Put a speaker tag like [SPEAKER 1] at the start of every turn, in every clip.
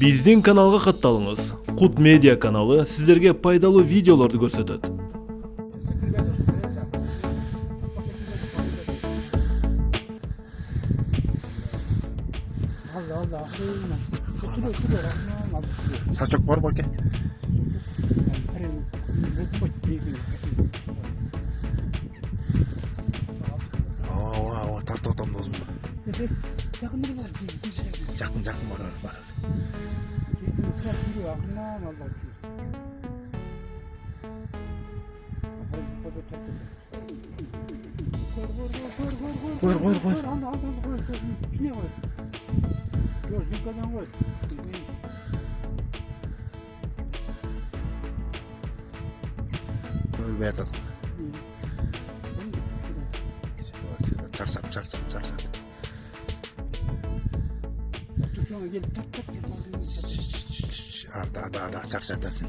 [SPEAKER 1] Биздин каналга катталыңыз. Кут медиа каналы сиздерге пайдалуу видеолорду көрсөтөт.
[SPEAKER 2] Сачок бар баке? Тартып атам досым. Жақын бар. Қой. Өлбей атасың. Чарсат. Да, чарсатасың.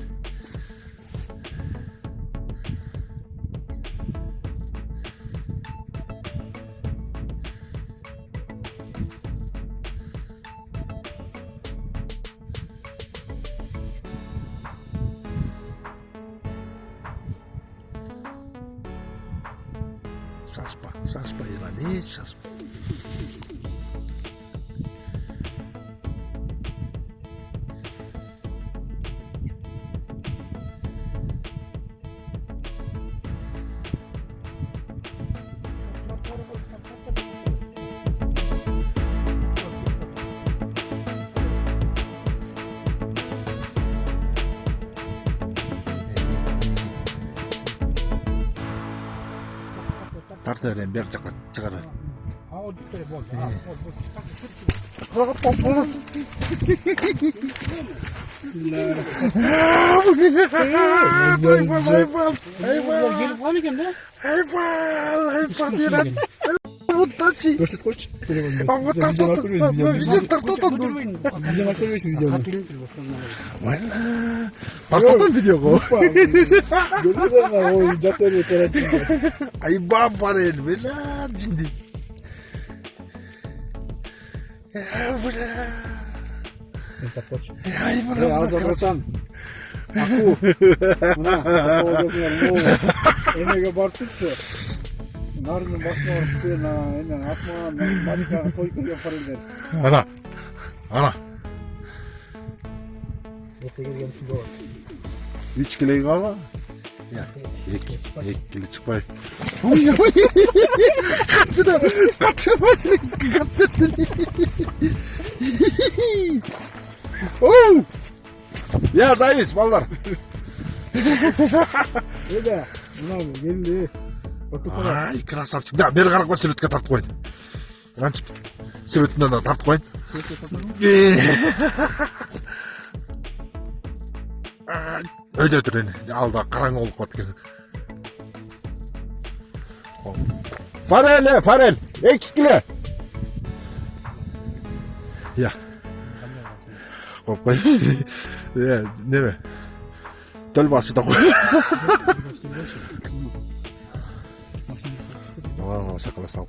[SPEAKER 2] Саспа, Иран, саспа. Тартырын бер жаққа шығарар. Мұттачи.
[SPEAKER 3] Көрсет қойшы.
[SPEAKER 2] Тартатын видео ғой. Айбам фарел, бela жинди.
[SPEAKER 3] Азарбайжан. Аку. Мына. Эмеге барып кетчи. Нарынын басына барып сен эмен асман маликаны той көргөн фарелдер.
[SPEAKER 2] Ана.
[SPEAKER 3] Өтөгөн суда бар.
[SPEAKER 2] 3 кило калды. Ya, 2 kilo çıkmay. Ya dayız ballar.
[SPEAKER 3] Öyle. Buna geldi.
[SPEAKER 2] Ay krasavчик. Да, бері қараққа суретке тартып қойын. Ранчик. Суретінен де тартып қойын. Öyle ötürün. Alda karan olup batken. Farel. 2 kilo. Ya. Koy. Ya, ne mi? Töl başı da koy. Aa, şakala sağ ol.